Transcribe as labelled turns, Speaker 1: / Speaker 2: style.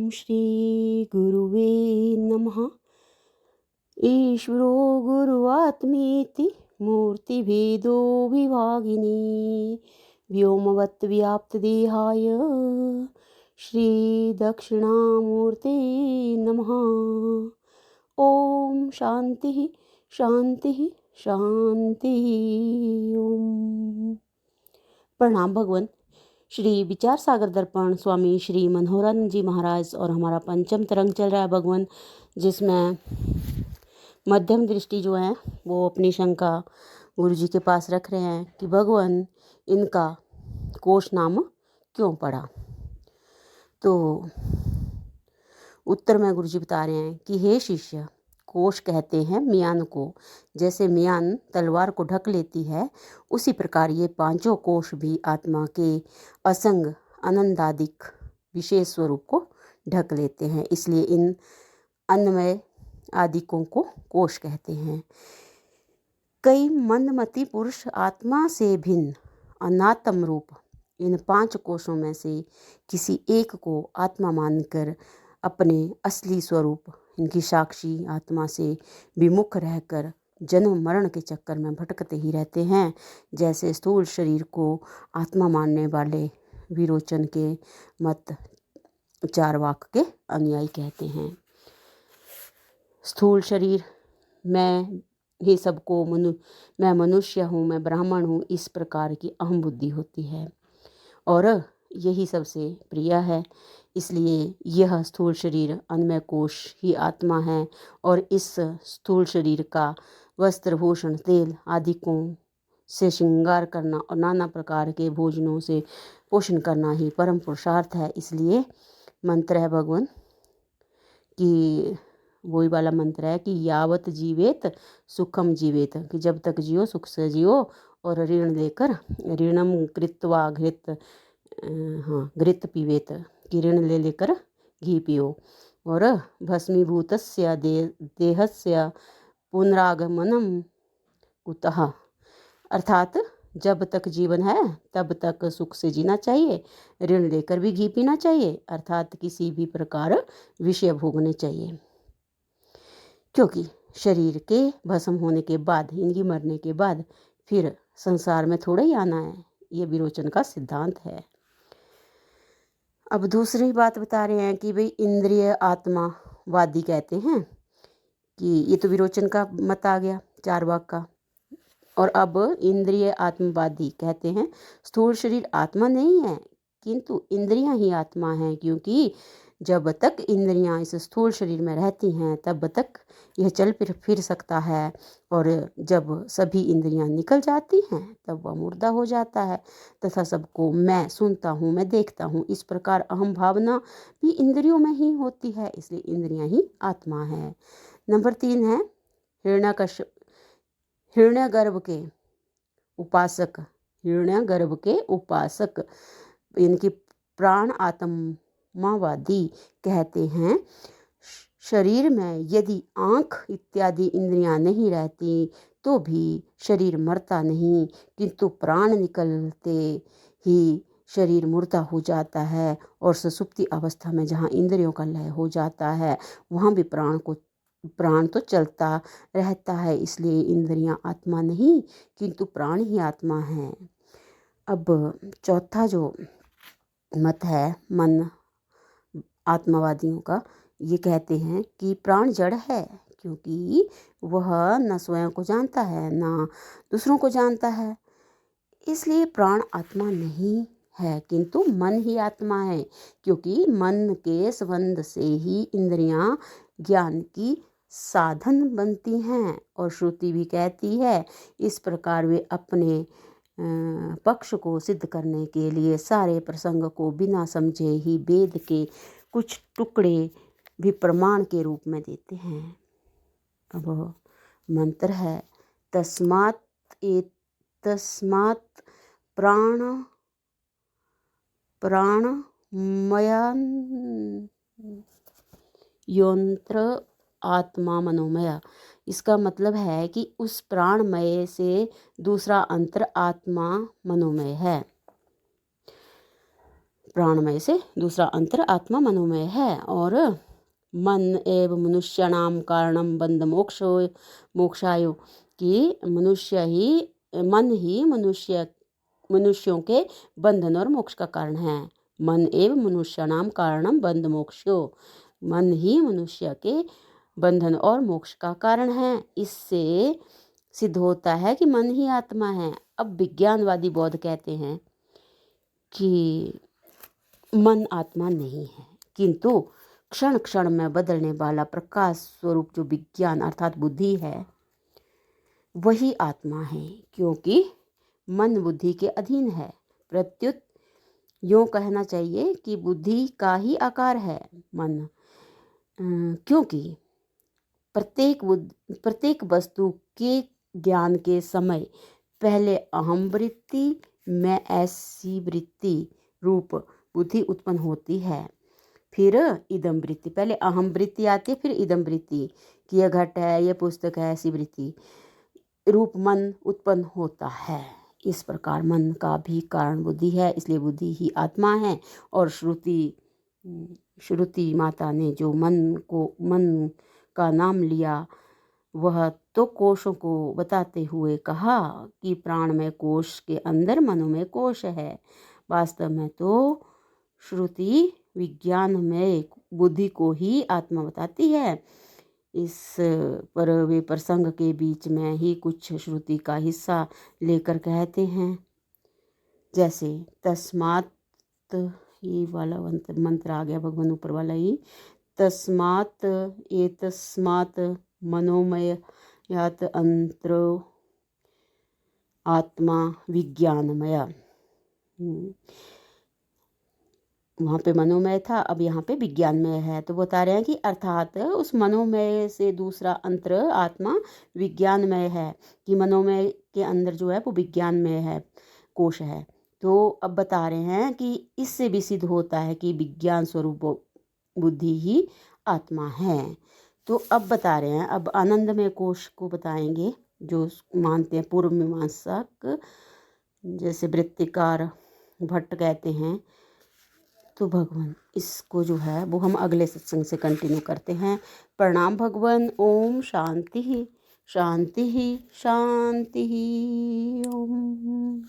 Speaker 1: श्री गुरुवे नमः। ईश्वरो गुरुरात्मेति मूर्तिभेदो विभागिनी व्योमवत् व्याप्तदेहाय श्रीदक्षिणामूर्ते नमः। ओम शांति शांति शांति। ओम। प्रणाम भगवान। श्री विचार सागर दर्पण स्वामी श्री मनोहरानंद जी महाराज और हमारा पंचम तरंग चल रहा है भगवान, जिसमें मध्यम दृष्टि जो है वो अपनी शंका गुरु जी के पास रख रहे हैं कि भगवान इनका कोश नाम क्यों पड़ा। तो उत्तर में गुरु जी बता रहे हैं कि हे शिष्य, कोश कहते हैं मियान को। जैसे मियान तलवार को ढक लेती है, उसी प्रकार ये पांचों कोश भी आत्मा के असंग आनंदादिक विशेष स्वरूप को ढक लेते हैं। इसलिए इन अन्वय आदिकों को कोश कहते हैं। कई मंदमती पुरुष आत्मा से भिन्न अनात्म रूप इन पांच कोशों में से किसी एक को आत्मा मानकर अपने असली स्वरूप इनकी साक्षी आत्मा से विमुख रहकर जन्म मरण के चक्कर में भटकते ही रहते हैं। जैसे स्थूल शरीर को आत्मा मानने वाले विरोचन के मत चारवाक के अनुयायी कहते हैं। स्थूल शरीर मैं ही सबको मैं मनुष्य हूँ, मैं ब्राह्मण हूँ, इस प्रकार की अहम बुद्धि होती है और यही सबसे प्रिय है। इसलिए यह स्थूल शरीर अन्नमय कोश ही आत्मा है और इस स्थूल शरीर का वस्त्र भूषण तेल आदिकों से श्रृंगार करना और नाना प्रकार के भोजनों से पोषण करना ही परम पुरुषार्थ है। इसलिए मंत्र है भगवान कि वही वाला मंत्र है कि यावत जीवेत सुखम जीवेत, कि जब तक जियो सुख से जियो और ऋण लेकर ऋणम कृत्वा घृत घृत पीवेत, कि ऋण ले लेकर घी पियो और भस्मीभूतस्य देहस्य पुनरागमनम कुतः, अर्थात जब तक जीवन है तब तक सुख से जीना चाहिए, ऋण लेकर भी घी पीना चाहिए, अर्थात किसी भी प्रकार विषय भोगने चाहिए, क्योंकि शरीर के भस्म होने के बाद, इनकी मरने के बाद फिर संसार में थोड़ा ही आना है। ये विरोचन का सिद्धांत है। अब दूसरी बात बता रहे हैं कि भाई इंद्रिय आत्मावादी कहते हैं कि ये तो विरोचन का मत आ गया चारवाक का। और अब इंद्रिय आत्मवादी कहते हैं स्थूल शरीर आत्मा नहीं है किंतु इंद्रियां ही आत्मा हैं, क्योंकि जब तक इंद्रियां इस स्थूल शरीर में रहती हैं तब तक यह चल फिर सकता है और जब सभी इंद्रियां निकल जाती हैं तब वह मुर्दा हो जाता है तथा सबको मैं सुनता हूँ, मैं देखता हूँ, इस प्रकार अहम भावना भी इंद्रियों में ही होती है। इसलिए इंद्रियां ही आत्मा है। नंबर 3 है हिरण्यगर्भ के उपासक इनकी प्राण आत्मावादी कहते हैं शरीर में यदि आँख इत्यादि इंद्रियां नहीं रहती तो भी शरीर मरता नहीं, किंतु प्राण निकलते ही शरीर मुर्दा हो जाता है और सुसुप्ति अवस्था में जहाँ इंद्रियों का लय हो जाता है वहाँ भी प्राण तो चलता रहता है। इसलिए इंद्रियां आत्मा नहीं किंतु प्राण ही आत्मा है। अब चौथा जो मत है मन आत्मवादियों का, ये कहते हैं कि प्राण जड़ है, क्योंकि वह न स्वयं को जानता है न दूसरों को जानता है, इसलिए प्राण आत्मा नहीं है किंतु मन ही आत्मा है, क्योंकि मन के संबंध से ही इंद्रियां ज्ञान की साधन बनती हैं। और श्रुति भी कहती है इस प्रकार वे अपने पक्ष को सिद्ध करने के लिए सारे प्रसंग को बिना समझे ही वेद के कुछ टुकड़े भी प्रमाण के रूप में देते हैं। अब मंत्र है तस्मात् प्राणमयान यंत्र आत्मा मनोमय। इसका मतलब है कि उस प्राणमय से दूसरा अंतर आत्मा मनोमय है। प्राणमय से दूसरा अंतर आत्मा मनोमय है। और मन एव मनुष्याणाम कारणम बंध मोक्षायो कि मन ही मनुष्यों के बंधन और मोक्ष का कारण है। मन एव मनुष्याणाम कारणम बंध मोक्षो, मन ही मनुष्य के बंधन और मोक्ष का कारण है। इससे सिद्ध होता है कि मन ही आत्मा है। अब विज्ञानवादी बौद्ध कहते हैं कि मन आत्मा नहीं है, किंतु क्षण क्षण में बदलने वाला प्रकाश स्वरूप जो विज्ञान अर्थात बुद्धि है वही आत्मा है, क्योंकि मन बुद्धि के अधीन है। प्रत्युत यूँ कहना चाहिए कि बुद्धि का ही आकार है मन, क्योंकि प्रत्येक वस्तु के ज्ञान के समय पहले अहम वृत्ति में ऐसी वृत्ति रूप बुद्धि उत्पन्न होती है, फिर इदम वृत्ति, पहले अहम वृत्ति आती है, फिर इदम वृत्ति कि यह घट है, यह पुस्तक है, ऐसी वृत्ति रूप मन उत्पन्न होता है। इस प्रकार मन का भी कारण बुद्धि है, इसलिए बुद्धि ही आत्मा है। और श्रुति माता ने जो मन का नाम लिया वह तो कोशों को बताते हुए कहा कि प्राणमय कोश के अंदर मनोमय कोश है। वास्तव में तो श्रुति विज्ञान में बुद्धि को ही आत्मा बताती है। इस पर वे प्रसंग के बीच में ही कुछ श्रुति का हिस्सा लेकर कहते हैं, जैसे तस्मात्, ये वाला मंत्र आ गया भगवान ऊपर वाला ही, तस्मात् एतस्मात् मनोमयात् अंतरो आत्मा विज्ञानमय। वहाँ पे मनोमय था, अब यहाँ पे विज्ञानमय है। तो बता रहे हैं कि अर्थात उस मनोमय से दूसरा अंतर आत्मा विज्ञानमय है, कि मनोमय के अंदर जो है वो विज्ञानमय है, कोश है। तो अब बता रहे हैं कि इससे भी सिद्ध होता है कि विज्ञान स्वरूप बुद्धि ही आत्मा है। तो अब बता रहे हैं, अब आनंदमय कोश को बताएंगे, जो मानते हैं पूर्व मीमांसक, जैसे वृत्तिकार भट्ट कहते हैं। तो भगवान इसको जो है वो हम अगले सत्संग से कंटिन्यू करते हैं। प्रणाम भगवान। ओम शांति शांति शांति। ओम।